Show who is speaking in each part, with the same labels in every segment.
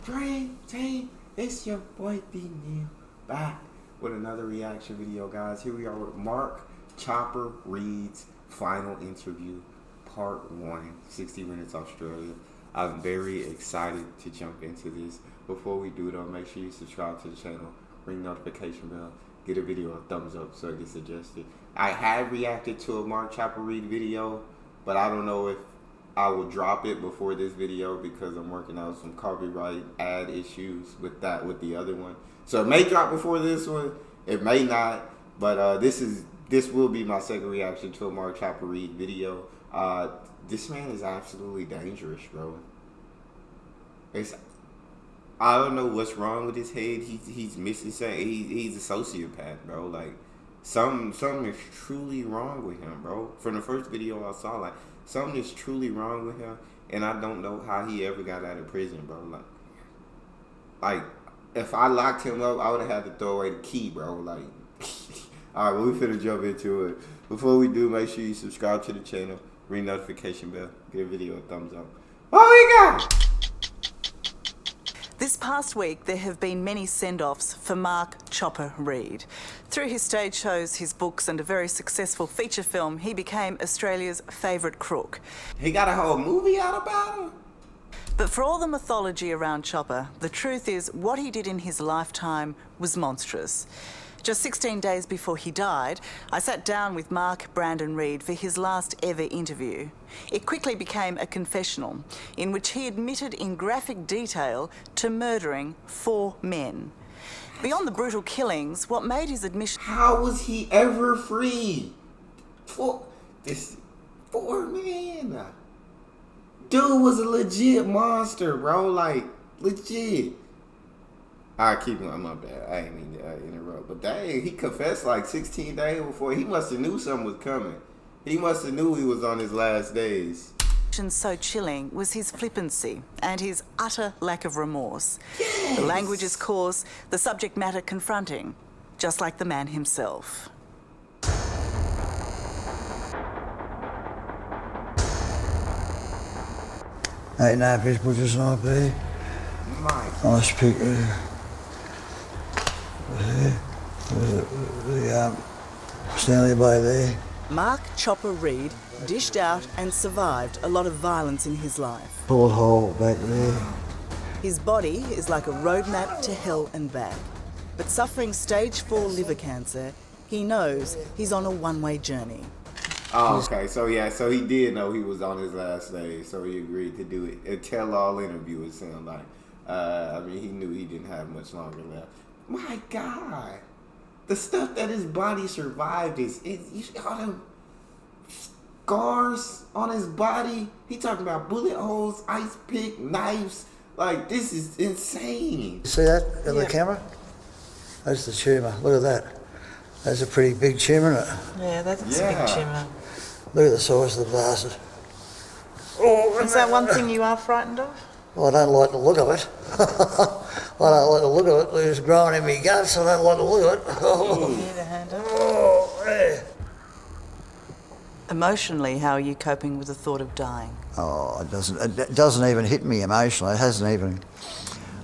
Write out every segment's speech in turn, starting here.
Speaker 1: Dream Team, it's your boy D Neal back with another reaction video, guys. Here we are with Mark Chopper Reed's final interview, part 1, 60 Minutes Australia. I'm very excited to jump into this. Before we do though, make sure you subscribe to the channel, ring the notification bell, get a video a thumbs up so it gets suggested. I have reacted to a Mark Chopper Reed video, but I don't know if I will drop it before this video because I'm working out some copyright ad issues with the other one. So it may drop before this one, it may not, but this will be my second reaction to a Mark Chopper Reed video. This man is absolutely dangerous, bro. I don't know what's wrong with his head. He's missing something. He's a sociopath, bro. Like something is truly wrong with him, bro. From the first video I saw, like something is truly wrong with him, and I don't know how he ever got out of prison, bro. Like if I locked him up, I would have had to throw away the key, bro. Like, all right, well, we finna jump into it. Before we do, make sure you subscribe to the channel, ring the notification bell, give a video a thumbs up. What we got?
Speaker 2: This past week, there have been many send-offs for Mark Chopper Reed. Through his stage shows, his books and a very successful feature film, he became Australia's favourite crook.
Speaker 1: He got a whole movie out about him?
Speaker 2: But for all the mythology around Chopper, the truth is what he did in his lifetime was monstrous. Just 16 days before he died, I sat down with Mark Brandon Reed for his last ever interview. It quickly became a confessional in which he admitted in graphic detail to murdering 4 men. Beyond the brutal killings, what made his admission...
Speaker 1: How was he ever free? 4 men. Dude was a legit monster, bro. Like, legit. I keep him. My bad. I ain't mean to interrupt. But dang, he confessed like 16 days before. He must have knew something was coming. He must have knew he was on his last days.
Speaker 2: So chilling was his flippancy and his utter lack of remorse.
Speaker 1: Yes.
Speaker 2: The language is coarse, the subject matter confronting, just like the man himself.
Speaker 3: Ain't no people just like there. Nice picture. The Stanley Bay there.
Speaker 2: Mark Chopper Reed dished out and survived a lot of violence in his life.
Speaker 3: Bullet hole back there.
Speaker 2: His body is like a roadmap to hell and back. But suffering stage 4 liver cancer, he knows he's on a one-way journey.
Speaker 1: Oh, okay. So yeah, so he did know he was on his last day, so he agreed to do it. A tell-all interview, it sounded like. I mean, he knew he didn't have much longer left. My God, the stuff that his body survived is you see all them scars on his body. He talking about bullet holes, ice pick, knives. Like, this is insane.
Speaker 3: See that in the camera? That's the tumour. Look at that. That's a pretty big tumour, isn't it?
Speaker 4: Yeah, that's a big tumour.
Speaker 3: Look at the size of the bastard. Oh,
Speaker 4: is that one thing you are frightened of?
Speaker 3: Well, I don't like the look of it. I don't like the look of it. It's growing in my guts. I don't like the look of it. Oh, yeah.
Speaker 2: Emotionally, how are you coping with the thought of dying?
Speaker 3: Oh, it doesn't even hit me emotionally. It hasn't even,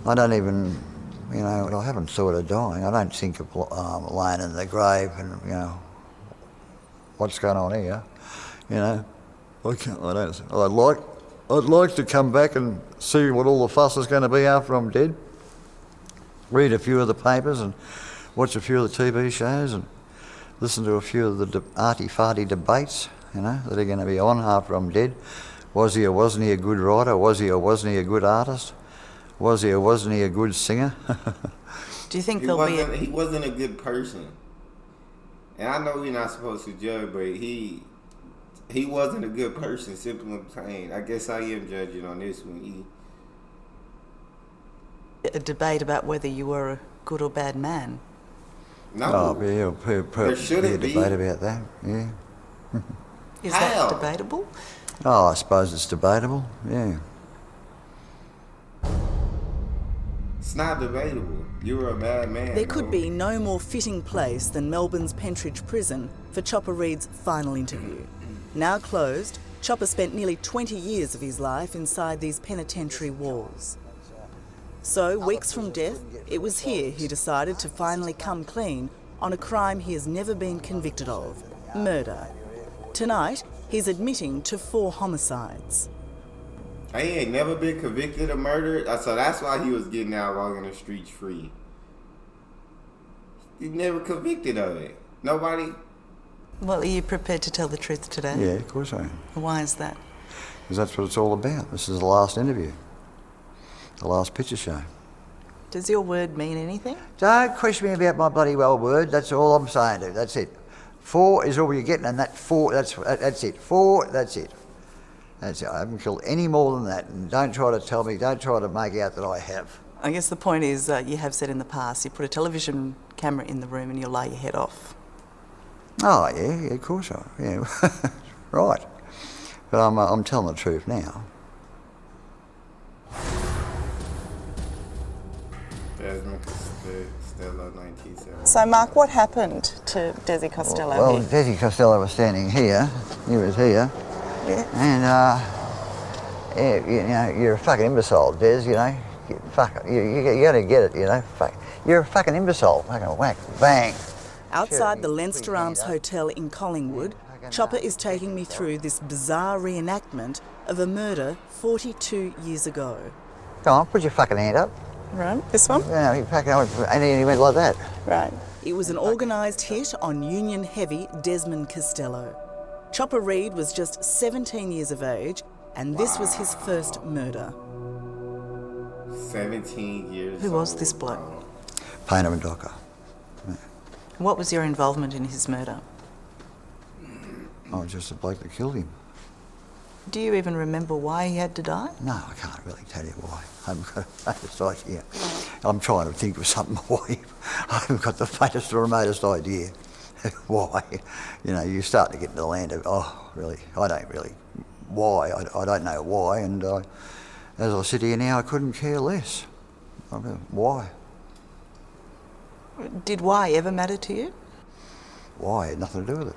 Speaker 3: I don't even, you know, I haven't thought of dying. I don't think of laying in the grave and, you know, what's going on here, you know. I'd like to come back and see what all the fuss is going to be after I'm dead. Read a few of the papers and watch a few of the TV shows and listen to a few of the arty-farty debates, you know, that are going to be on after I'm dead. Was he or wasn't he a good writer? Was he or wasn't he a good artist? Was he or wasn't he a good singer?
Speaker 2: Do you think
Speaker 1: he wasn't a good person. And I know we're not supposed to judge, but he wasn't a good person, simply and plain. I guess I am judging on this one.
Speaker 2: A debate about whether you were a good or bad man.
Speaker 1: No.
Speaker 3: Oh, yeah,
Speaker 1: there shouldn't
Speaker 3: be a debate about that, yeah.
Speaker 2: Is that debatable?
Speaker 3: Oh, I suppose it's debatable, yeah.
Speaker 1: It's not debatable. You were a bad man.
Speaker 2: There could be no more fitting place than Melbourne's Pentridge Prison for Chopper Reed's final interview. Now closed, Chopper spent nearly 20 years of his life inside these penitentiary walls. So, weeks from death, it was here he decided to finally come clean on a crime he has never been convicted of: murder. Tonight, he's admitting to 4 homicides.
Speaker 1: He ain't never been convicted of murder, so that's why he was getting out walking the streets free. He's never convicted of it. Nobody.
Speaker 2: Well, are you prepared to tell the truth today?
Speaker 3: Yeah, of course I am.
Speaker 2: Why is that?
Speaker 3: Because that's what it's all about. This is the last interview. The last picture show.
Speaker 2: Does your word mean anything?
Speaker 3: Don't question me about my bloody well word. That's all I'm saying, dude. That's it. 4 is all you're getting, and that 4, that's it. 4, that's it. That's it. I haven't killed any more than that. And don't try to tell me, don't try to make out that I have.
Speaker 2: I guess the point is, you have said in the past, you put a television camera in the room and you'll lie your head off.
Speaker 3: Oh, yeah, of course I am. Yeah, right. But I'm telling the truth now.
Speaker 1: Desmond Costello, 1970.
Speaker 4: So, Mark, what happened to Desi Costello
Speaker 3: Well,
Speaker 4: here?
Speaker 3: Desi Costello was standing here. He was here.
Speaker 4: Yeah.
Speaker 3: And, yeah, you know, you're a fucking imbecile, Des, you know. You gotta get it, you know. Fuck. You're a fucking imbecile. Fucking whack, bang.
Speaker 2: Outside the Leinster Arms Hotel in Collingwood, Chopper is taking me through this bizarre reenactment of a murder 42 years ago.
Speaker 3: Go on, put your fucking hand up.
Speaker 4: Right, this one?
Speaker 3: Yeah, he fucking, and then he went like that.
Speaker 4: Right.
Speaker 2: It was an organised hit on Union heavy Desmond Costello. Chopper Reed was just 17 years of age, and this was his first murder.
Speaker 1: 17 years.
Speaker 2: Who was
Speaker 1: old.
Speaker 2: this bloke?
Speaker 3: Painter and Docker.
Speaker 2: What was your involvement in his murder?
Speaker 3: I was just a bloke that killed him.
Speaker 2: Do you even remember why he had to die?
Speaker 3: No, I can't really tell you why. I haven't got the faintest idea. I'm trying to think of something why. I haven't got the faintest or remotest idea why. You know, you start to get into the land of, oh, really, I don't really, why? I don't know why, and as I sit here now, I couldn't care less. I mean, why?
Speaker 2: Did why ever matter to you?
Speaker 3: Why? It had nothing to do with it.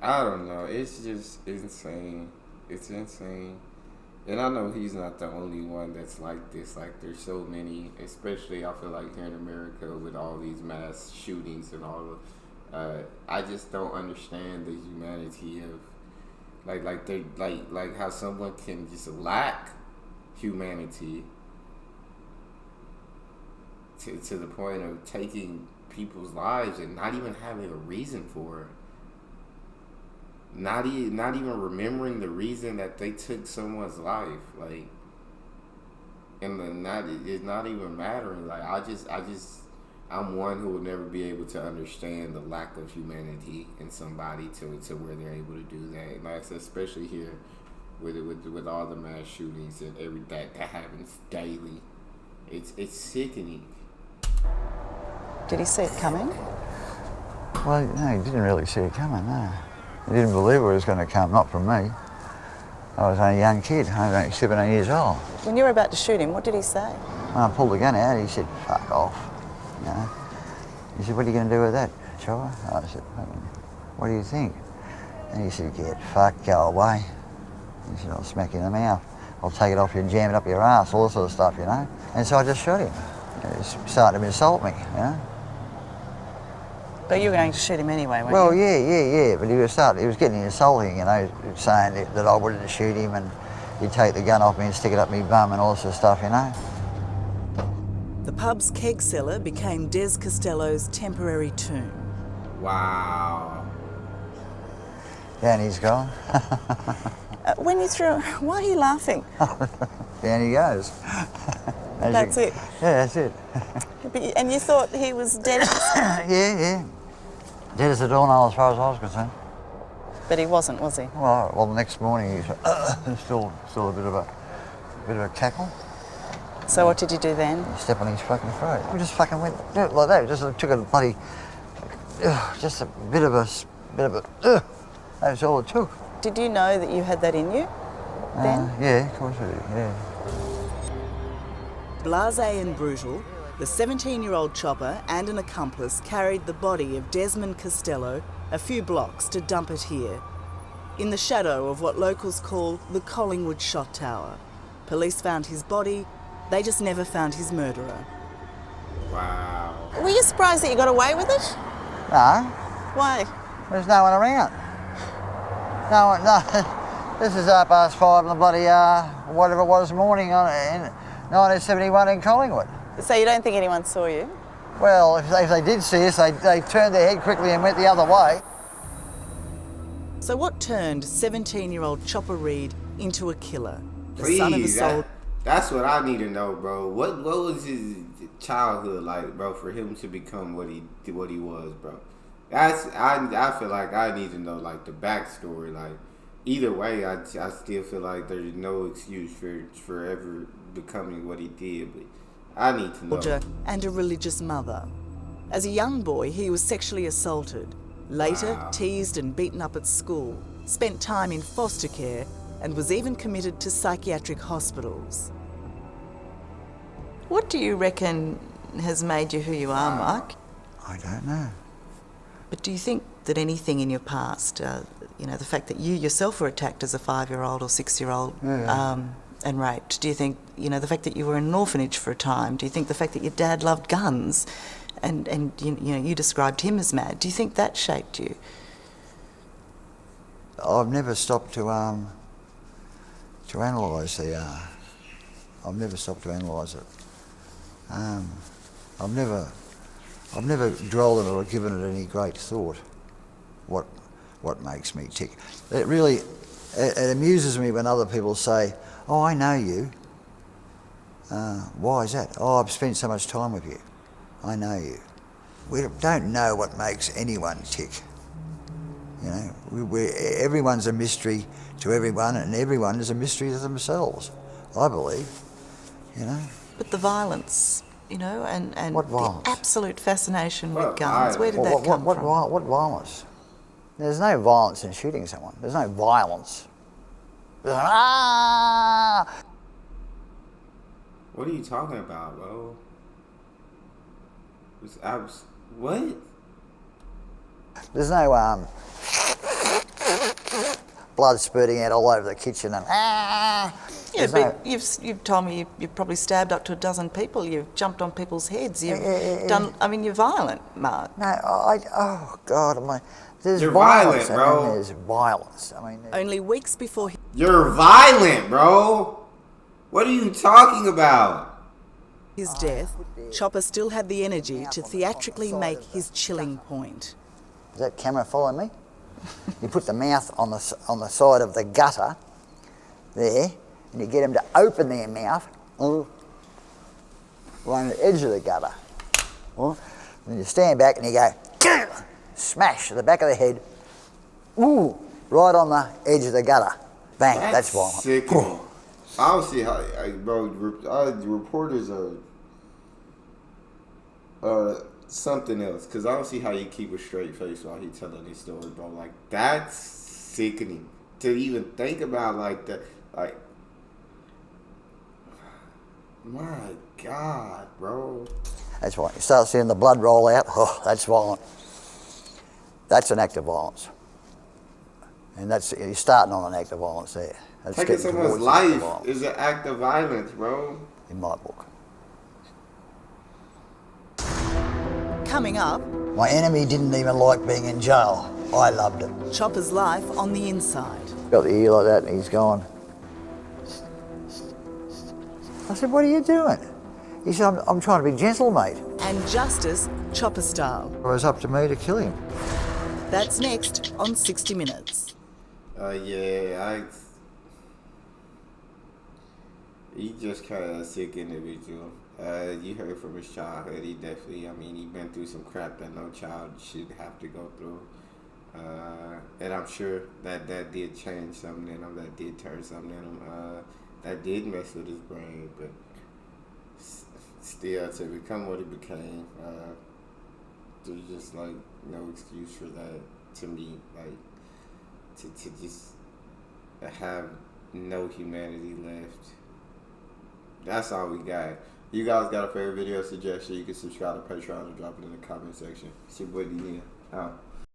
Speaker 1: I don't know. It's just insane. It's insane. And I know he's not the only one that's like this. Like, there's so many, especially I feel like here in America with all these mass shootings and all of, I just don't understand the humanity of, like how someone can just lack humanity to the point of taking people's lives and not even having a reason for it. Not even remembering the reason that they took someone's life, like, and it's not even mattering. Like, I'm one who will never be able to understand the lack of humanity in somebody to where they're able to do that. And like I said, especially here with all the mass shootings and that happens daily, it's sickening.
Speaker 4: Did he see it coming?
Speaker 3: Well, no, he didn't really see it coming, no. He didn't believe it was going to come, not from me. I was only a young kid, I was only 17 years old.
Speaker 4: When you were about to shoot him, what did he say?
Speaker 3: When I pulled the gun out, he said, fuck off, you know. He said, what are you going to do with that, Chopper? I said, what do you think? And he said, get fucked, go away. He said, I'll smack you in the mouth. I'll take it off you and jam it up your ass, all that sort of stuff, you know. And so I just shot him. He was starting to insult me, you know.
Speaker 4: But you were going to shoot him anyway, weren't
Speaker 3: Well,
Speaker 4: you?
Speaker 3: yeah, but he was getting insulting, you know, saying that I wanted to shoot him and he'd take the gun off me and stick it up my bum and all this sort of stuff, you know.
Speaker 2: The pub's keg cellar became Des Costello's temporary tomb.
Speaker 1: Wow.
Speaker 3: Down he's gone.
Speaker 4: When you threw, why are you laughing?
Speaker 3: Down he goes.
Speaker 4: That's it.
Speaker 3: Yeah, that's it.
Speaker 4: And you thought he was dead,
Speaker 3: Yeah. Dead as a doornail as far as I was concerned.
Speaker 4: but he wasn't, was he?
Speaker 3: Well, the next morning he was still a bit of a cackle.
Speaker 4: So what did you do then?
Speaker 3: Step on his fucking throat. We just fucking went like that. Just took a bloody, just a bit of a. That's all it took.
Speaker 4: Did you know that you had that in you then?
Speaker 3: Yeah, of course I did. Yeah.
Speaker 2: Blasé and brutal, the 17-year-old Chopper and an accomplice carried the body of Desmond Costello a few blocks to dump it here. in the shadow of what locals call the Collingwood Shot Tower. Police found his body, they just never found his murderer.
Speaker 1: Wow.
Speaker 4: Were you surprised that you got away with it?
Speaker 3: No,
Speaker 4: Why?
Speaker 3: there's no one around. No one, no. This is 5:30 in the bloody, whatever it was, morning in 1971 in Collingwood.
Speaker 4: So you don't think anyone saw you?
Speaker 3: Well, if they did see us, they turned their head quickly and went the other way.
Speaker 2: So what turned 17-year-old Chopper Reed into a killer? The son of a
Speaker 1: Please,
Speaker 2: soldier.
Speaker 1: that's what I need to know, bro. What was his childhood like, bro, for him to become what he was, bro? I feel like I need to know like the backstory. Like either way, I still feel like there's no excuse for ever becoming what he did, but I need to know.
Speaker 2: And a religious mother. As a young boy, he was sexually assaulted, later teased and beaten up at school, spent time in foster care, and was even committed to psychiatric hospitals. What do you reckon has made you who you are, Mike?
Speaker 3: I don't know.
Speaker 2: But do you think that anything in your past, the fact that you yourself were attacked as a 5-year-old or 6-year-old and raped, do you think, the fact that you were in an orphanage for a time, do you think the fact that your dad loved guns and you described him as mad, do you think that shaped you?
Speaker 3: I've never stopped to analyse I've never stopped to analyse it. I've never dwelled on it or given it any great thought. What makes me tick? It amuses me when other people say, "Oh, I know you." Why is that? "Oh, I've spent so much time with you. I know you." We don't know what makes anyone tick. Everyone's a mystery to everyone, and everyone is a mystery to themselves, I believe.
Speaker 2: But the violence, and
Speaker 3: What violence?
Speaker 2: the absolute fascination with
Speaker 1: What
Speaker 2: guns, where did that come from?
Speaker 3: What violence? There's no violence in shooting someone. There's no violence. Ah!
Speaker 1: What are you talking about, bro? What?
Speaker 3: There's no blood spurting out all over the kitchen and
Speaker 2: Yeah,
Speaker 3: There's
Speaker 2: but you've told me you've probably stabbed up to a dozen people. You've jumped on people's heads. You've done. I mean, you're violent, Mark.
Speaker 3: No, oh God, there's
Speaker 1: You're
Speaker 3: violence
Speaker 1: violent, bro.
Speaker 3: and then there's violence. I mean,
Speaker 2: Only weeks before
Speaker 1: You're violent, bro. What are you talking about?
Speaker 2: his death, Chopper still had the energy to theatrically make his chilling point.
Speaker 3: is that camera following me? You put the mouth on the side of the gutter there, and you get them to open their mouth along the edge of the gutter. Then you stand back and you go, smash to the back of the head, right on the edge of the gutter. Bang, that's violent.
Speaker 1: Sickening. I don't see how, bro. Reporters are something else, because I don't see how you keep a straight face while he's telling his story, bro. Like, that's sickening to even think about like that. Like, my God, bro.
Speaker 3: That's why you start seeing the blood roll out. Oh, that's violent. That's an act of violence, and you're starting on an act of violence there. That's
Speaker 1: Taking
Speaker 3: getting
Speaker 1: someone's
Speaker 3: towards an act of
Speaker 1: life
Speaker 3: violence,
Speaker 1: is an act of violence, bro.
Speaker 3: in my book.
Speaker 2: Coming up,
Speaker 3: My enemy didn't even like being in jail. I loved it.
Speaker 2: Chopper's life on the inside.
Speaker 3: Got the ear like that, and he's gone. I said, "What are you doing?" He said, I'm trying to be gentle, mate.
Speaker 2: And justice, Chopper style.
Speaker 3: It was up to me to kill him.
Speaker 2: That's next on 60 Minutes.
Speaker 1: He's just kind of a sick individual. You heard from his childhood. He definitely, he been through some crap that no child should have to go through. And I'm sure that did change something in him, that did turn something in him, that did mess with his brain. But still, to become what he became, there's just like no excuse for that to me. Like, to just have no humanity left. That's all we got. You guys got a favorite video suggestion, you can subscribe to Patreon or drop it in the comment section. It's your boy Neal. Out.